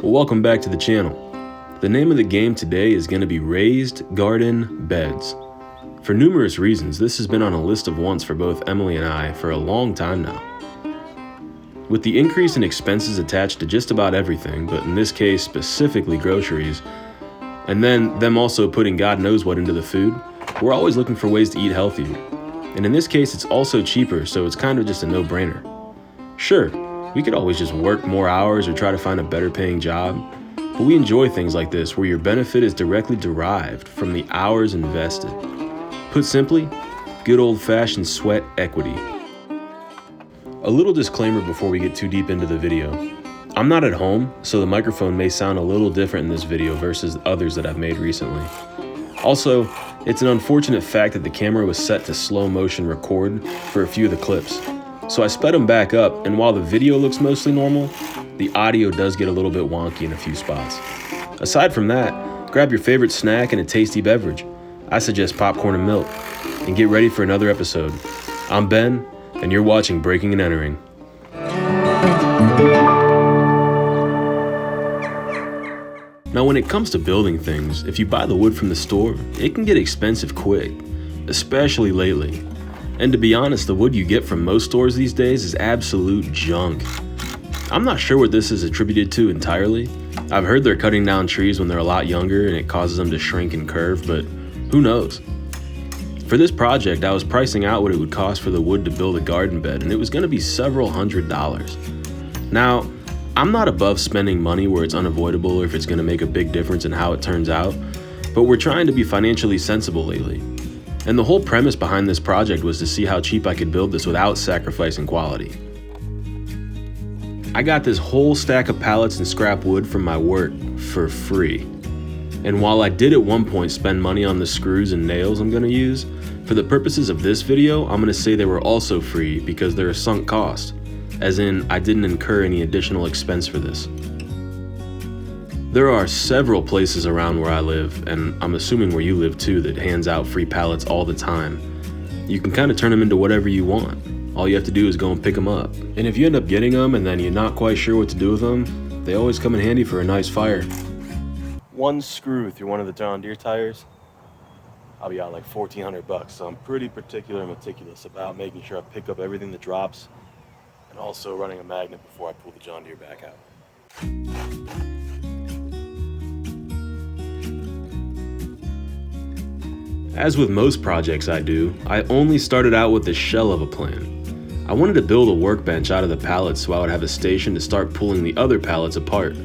Welcome back to the channel. The name of the game today is going to be raised garden beds. For numerous reasons, this has been on a list of wants for both Emily and I for a long time now. With the increase in expenses attached to just about everything, but in this case specifically groceries, and then them also putting God knows what into the food, we're always looking for ways to eat healthier. And in this case, it's also cheaper, so it's kind of just a no-brainer. Sure, we could always just work more hours or try to find a better paying job, but we enjoy things like this where your benefit is directly derived from the hours invested. Put simply, good old-fashioned sweat equity. A little disclaimer before we get too deep into the video. I'm not at home, so the microphone may sound a little different in this video versus others that I've made recently. Also, it's an unfortunate fact that the camera was set to slow motion record for a few of the clips. So I sped them back up, and while the video looks mostly normal, the audio does get a little bit wonky in a few spots. Aside from that, grab your favorite snack and a tasty beverage. I suggest popcorn and milk, and get ready for another episode. I'm Ben, and you're watching Breaking and Entering. Now when it comes to building things, if you buy the wood from the store, it can get expensive quick, especially lately. And to be honest, the wood you get from most stores these days is absolute junk. I'm not sure what this is attributed to entirely. I've heard they're cutting down trees when they're a lot younger and it causes them to shrink and curve, but who knows? For this project, I was pricing out what it would cost for the wood to build a garden bed, and it was going to be several $100s. Now, I'm not above spending money where it's unavoidable or if it's going to make a big difference in how it turns out, but we're trying to be financially sensible lately. And the whole premise behind this project was to see how cheap I could build this without sacrificing quality. I got this whole stack of pallets and scrap wood from my work for free. And while I did at one point spend money on the screws and nails I'm going to use, for the purposes of this video, I'm going to say they were also free because they're a sunk cost, as in I didn't incur any additional expense for this. There are several places around where I live, and I'm assuming where you live too, that hands out free pallets all the time. You can kind of turn them into whatever you want. All you have to do is go and pick them up. And if you end up getting them and then you're not quite sure what to do with them, they always come in handy for a nice fire. One screw through one of the John Deere tires, I'll be out like $1,400, so I'm pretty particular and meticulous about making sure I pick up everything that drops, and also running a magnet before I pull the John Deere back out. As with most projects I do, I only started out with the shell of a plan. I wanted to build a workbench out of the pallets so I would have a station to start pulling the other pallets apart.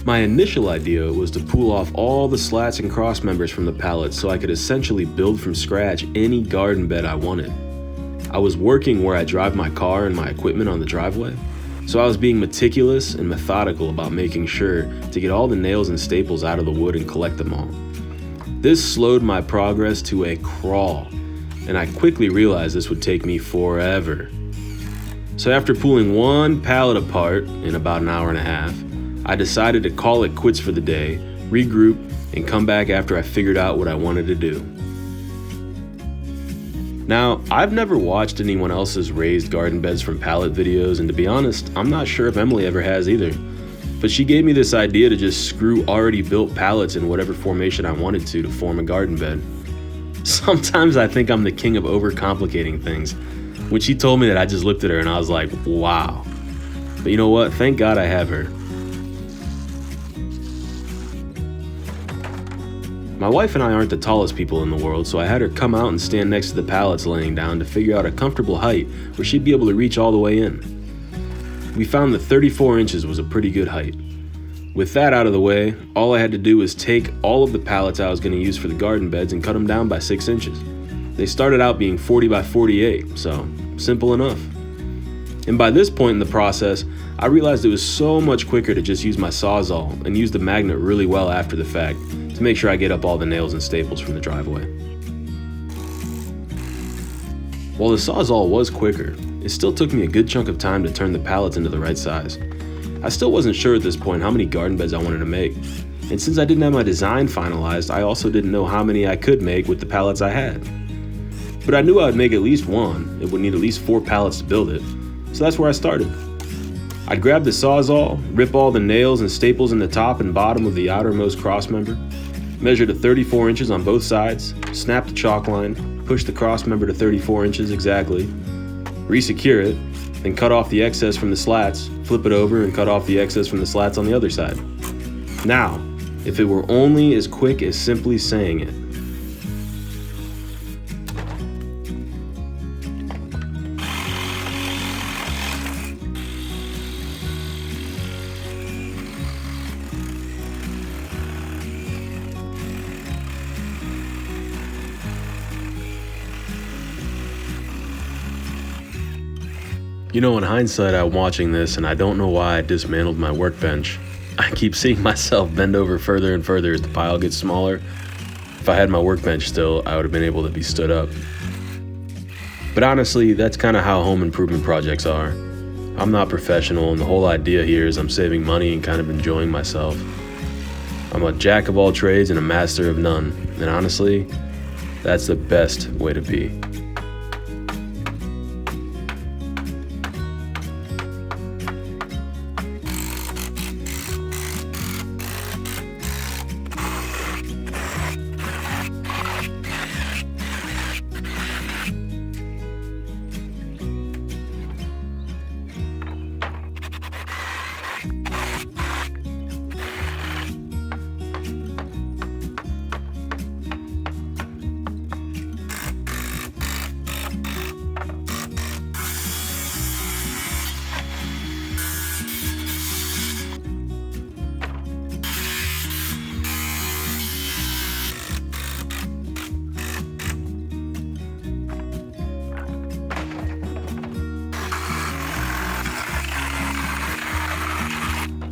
My initial idea was to pull off all the slats and cross members from the pallets so I could essentially build from scratch any garden bed I wanted. I was working where I drive my car and my equipment on the driveway, so I was being meticulous and methodical about making sure to get all the nails and staples out of the wood and collect them all. This slowed my progress to a crawl, and I quickly realized this would take me forever. So after pulling one pallet apart in about an hour and a half, I decided to call it quits for the day, regroup, and come back after I figured out what I wanted to do. Now, I've never watched anyone else's raised garden beds from pallet videos, and to be honest, I'm not sure if Emily ever has either. But she gave me this idea to just screw already built pallets in whatever formation I wanted to form a garden bed. Sometimes I think I'm the king of overcomplicating things. When she told me that, I just looked at her and I was like, wow. But you know what? Thank God I have her. My wife and I aren't the tallest people in the world, so I had her come out and stand next to the pallets laying down to figure out a comfortable height where she'd be able to reach all the way in. We found that 34 inches was a pretty good height. With that out of the way, all I had to do was take all of the pallets I was going to use for the garden beds and cut them down by 6 inches. They started out being 40 by 48, so simple enough. And by this point in the process, I realized it was so much quicker to just use my Sawzall and use the magnet really well after the fact to make sure I get up all the nails and staples from the driveway. While the Sawzall was quicker, it still took me a good chunk of time to turn the pallets into the right size. I still wasn't sure at this point how many garden beds I wanted to make, and since I didn't have my design finalized, I also didn't know how many I could make with the pallets I had. But I knew I would make at least one. It would need at least 4 pallets to build it, so that's where I started. I'd grab the Sawzall, rip all the nails and staples in the top and bottom of the outermost cross member, measure to 34 inches on both sides, snap the chalk line, push the cross member to 34 inches exactly, resecure it, then cut off the excess from the slats, flip it over and cut off the excess from the slats on the other side. Now, if it were only as quick as simply saying it. You know, in hindsight, I'm watching this and I don't know why I dismantled my workbench. I keep seeing myself bend over further and further as the pile gets smaller. If I had my workbench still, I would have been able to be stood up. But honestly, that's kind of how home improvement projects are. I'm not professional, and the whole idea here is I'm saving money and kind of enjoying myself. I'm a jack of all trades and a master of none, and honestly, that's the best way to be.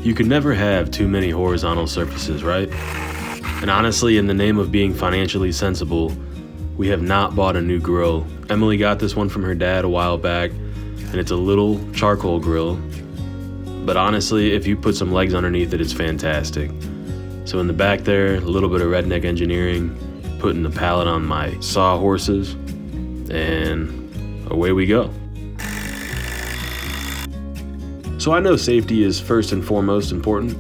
You can never have too many horizontal surfaces, right? And honestly, in the name of being financially sensible, we have not bought a new grill. Emily got this one from her dad a while back, and it's a little charcoal grill. But honestly, if you put some legs underneath it, it's fantastic. So in the back there, a little bit of redneck engineering, putting the pallet on my sawhorses, and away we go. So I know safety is first and foremost important,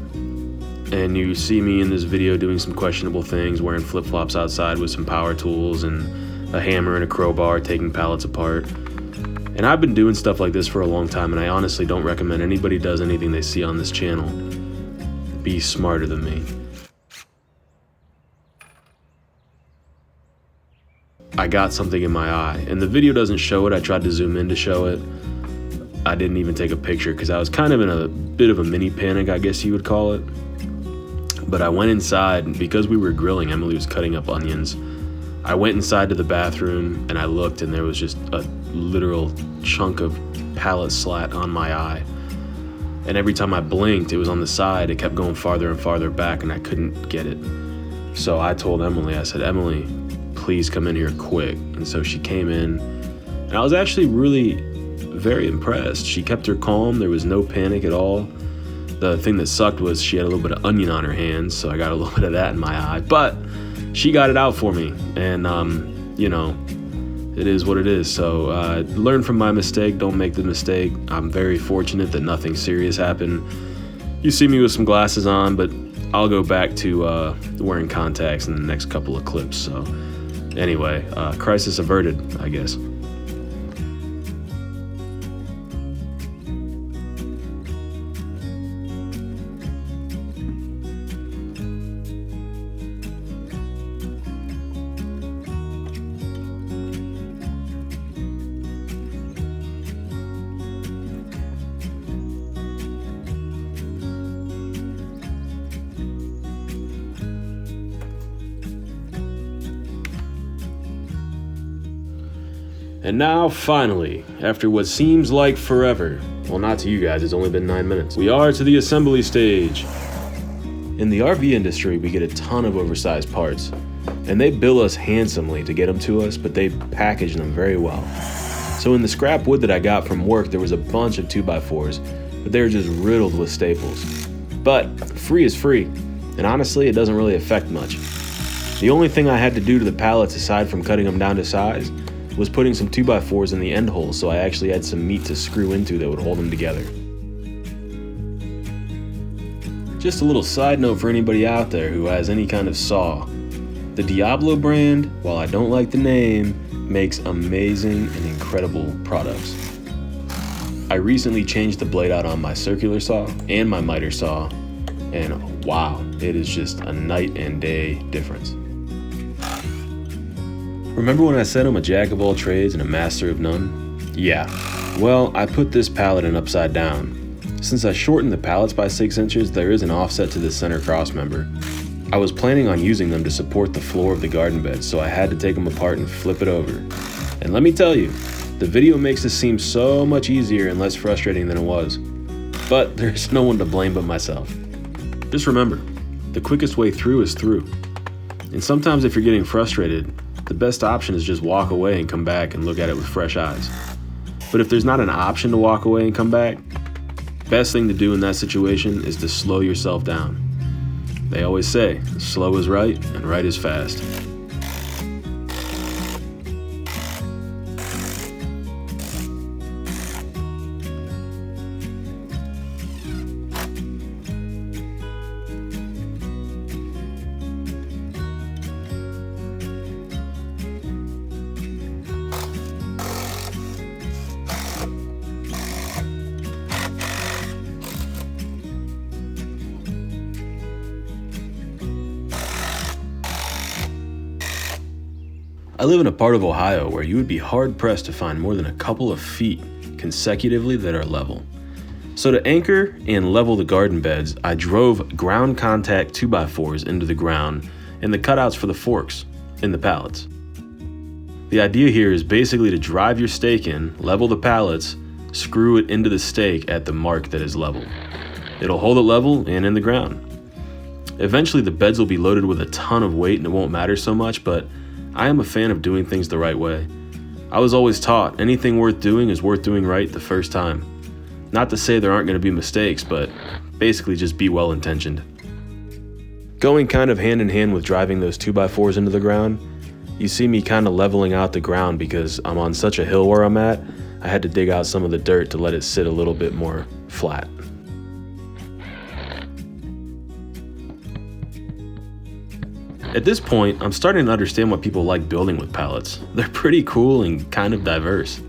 and you see me in this video doing some questionable things, wearing flip-flops outside with some power tools and a hammer and a crowbar, taking pallets apart. And I've been doing stuff like this for a long time, and I honestly don't recommend anybody does anything they see on this channel. Be smarter than me. I got something in my eye, and the video doesn't show it. I tried to zoom in to show it. I didn't even take a picture because I was kind of in a bit of a mini panic, I guess you would call it. But I went inside, and because we were grilling, Emily was cutting up onions. I went inside to the bathroom and I looked, and there was just a literal chunk of pallet slat on my eye. And every time I blinked, it was on the side. It kept going farther and farther back, and I couldn't get it. So I told Emily, I said, "Emily, please come in here quick." And so she came in, and I was actually really very impressed. She kept her calm. There was no panic at all. The thing that sucked was she had a little bit of onion on her hands, so I got a little bit of that in my eye. But she got it out for me, and you know, it is what it is. So learn from my mistake. Don't make the mistake. I'm very fortunate that nothing serious happened. You see me with some glasses on, but I'll go back to wearing contacts in the next couple of clips. So anyway, crisis averted, I guess. And now, finally, after what seems like forever, well, not to you guys, it's only been 9 minutes, we are to the assembly stage. In the RV industry, we get a ton of oversized parts, and they bill us handsomely to get them to us, but they package them very well. So in the scrap wood that I got from work, there was a bunch of 2x4s, but they were just riddled with staples. But free is free, and honestly, it doesn't really affect much. The only thing I had to do to the pallets, aside from cutting them down to size, was putting some 2x4s in the end holes, so I actually had some meat to screw into that would hold them together. Just a little side note for anybody out there who has any kind of saw. The Diablo brand, while I don't like the name, makes amazing and incredible products. I recently changed the blade out on my circular saw and my miter saw, and wow, it is just a night and day difference. Remember when I said I'm a jack of all trades and a master of none? Yeah, well, I put this pallet in upside down. Since I shortened the pallets by 6 inches, there is an offset to the center cross member. I was planning on using them to support the floor of the garden bed, so I had to take them apart and flip it over. And let me tell you, the video makes this seem so much easier and less frustrating than it was. But there's no one to blame but myself. Just remember, the quickest way through is through. And sometimes if you're getting frustrated, the best option is just walk away and come back and look at it with fresh eyes. But if there's not an option to walk away and come back, best thing to do in that situation is to slow yourself down. They always say, slow is right and right is fast. I live in a part of Ohio where you would be hard-pressed to find more than a couple of feet consecutively that are level. So to anchor and level the garden beds, I drove ground contact 2x4s into the ground and the cutouts for the forks in the pallets. The idea here is basically to drive your stake in, level the pallets, screw it into the stake at the mark that is level. It'll hold it level and in the ground. Eventually the beds will be loaded with a ton of weight and it won't matter so much, but I am a fan of doing things the right way. I was always taught anything worth doing is worth doing right the first time. Not to say there aren't going to be mistakes, but basically just be well intentioned. Going kind of hand in hand with driving those 2x4s into the ground, you see me kind of leveling out the ground because I'm on such a hill where I'm at, I had to dig out some of the dirt to let it sit a little bit more flat. At this point, I'm starting to understand why people like building with pallets. They're pretty cool and kind of diverse.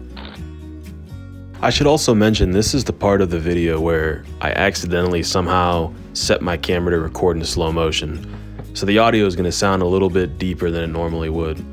I should also mention this is the part of the video where I accidentally somehow set my camera to record in slow motion, so the audio is going to sound a little bit deeper than it normally would.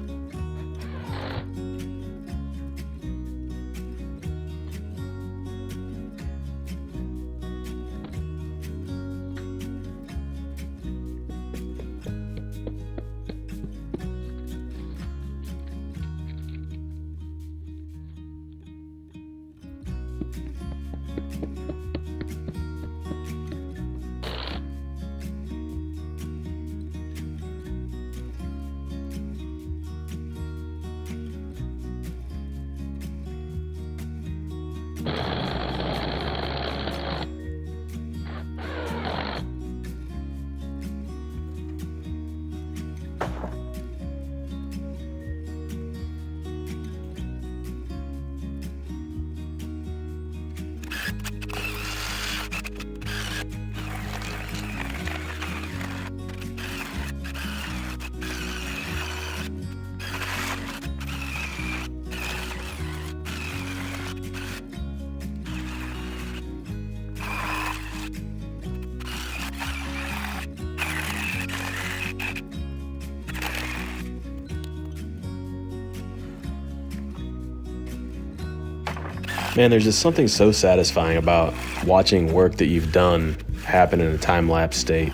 Man, there's just something so satisfying about watching work that you've done happen in a time-lapse state.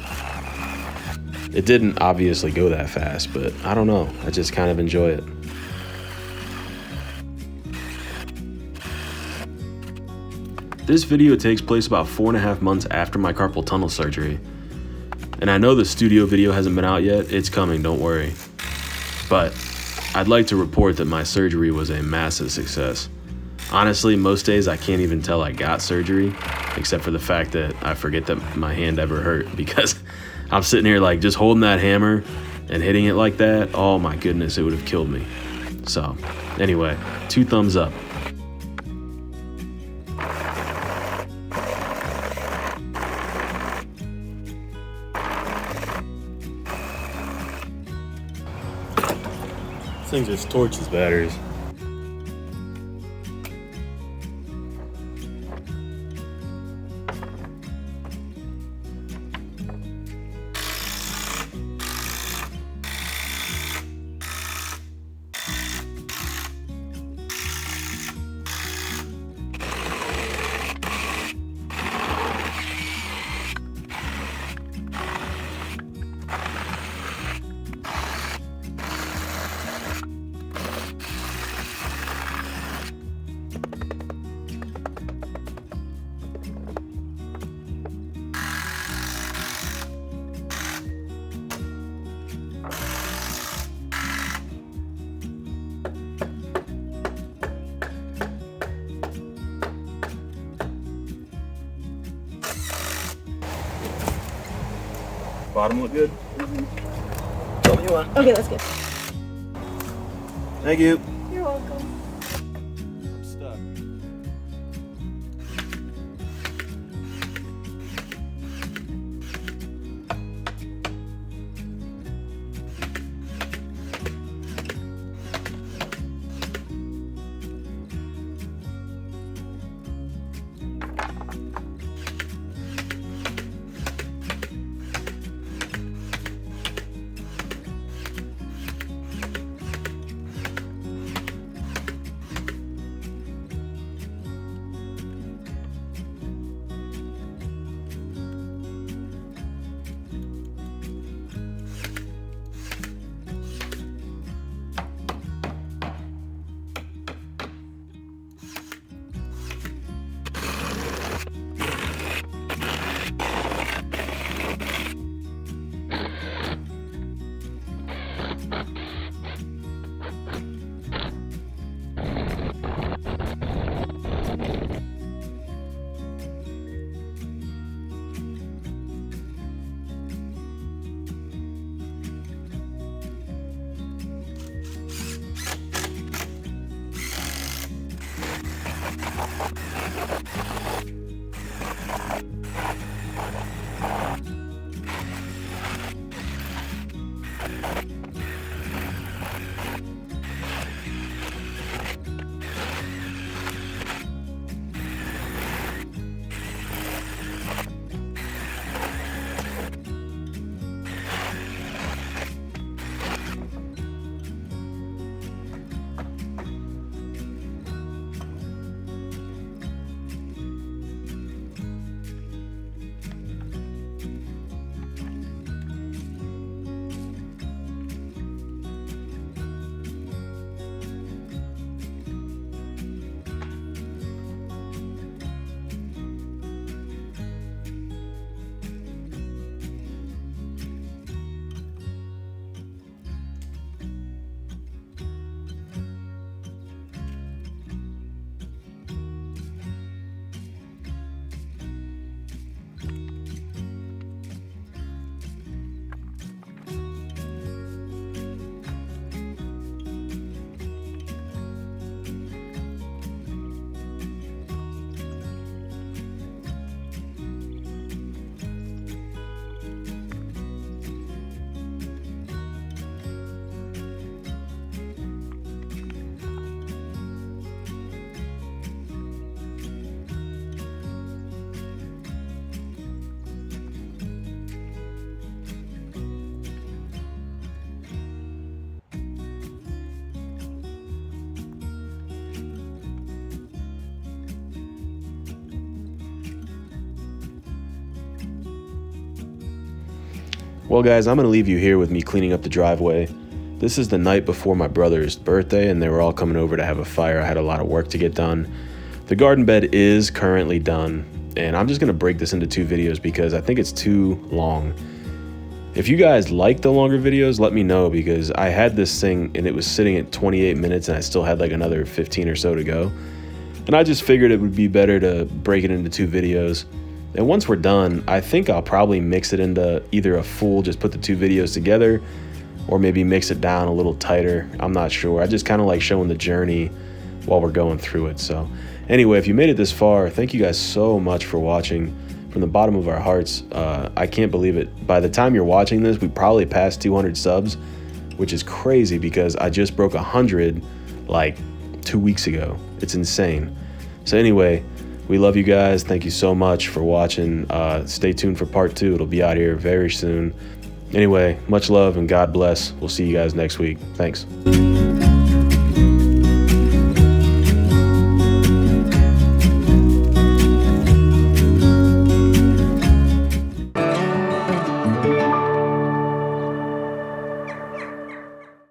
It didn't obviously go that fast, but I don't know, I just kind of enjoy it. This video takes place about 4.5 months after my carpal tunnel surgery. And I know the studio video hasn't been out yet, it's coming, don't worry. But I'd like to report that my surgery was a massive success. Honestly, most days I can't even tell I got surgery, except for the fact that I forget that my hand ever hurt because I'm sitting here like just holding that hammer and hitting it like that. Oh my goodness, it would have killed me. So anyway, 2 thumbs up. thing just torches batteries. Bottom look good? Mm-hmm. Tell me you want. Okay, that's good. Thank you. You're welcome. I'm stuck. Well guys, I'm gonna leave you here with me cleaning up the driveway. This is the night before my brother's birthday and they were all coming over to have a fire. I had a lot of work to get done. The garden bed is currently done and I'm just gonna break this into 2 videos because I think it's too long. If you guys like the longer videos, let me know because I had this thing and it was sitting at 28 minutes and I still had like another 15 or so to go. And I just figured it would be better to break it into 2 videos. And once we're done, I think I'll probably mix it into either a full, just put the 2 videos together, or maybe mix it down a little tighter. I'm not sure. I just kind of like showing the journey while we're going through it. So anyway, if you made it this far, thank you guys so much for watching. From the bottom of our hearts, I can't believe it. By the time you're watching this, we probably passed 200 subs, which is crazy because I just broke 100 like 2 weeks ago. It's insane. So anyway, we love you guys. Thank you so much for watching. Stay tuned for part 2. It'll be out here very soon. Anyway, much love and God bless. We'll see you guys next week. Thanks.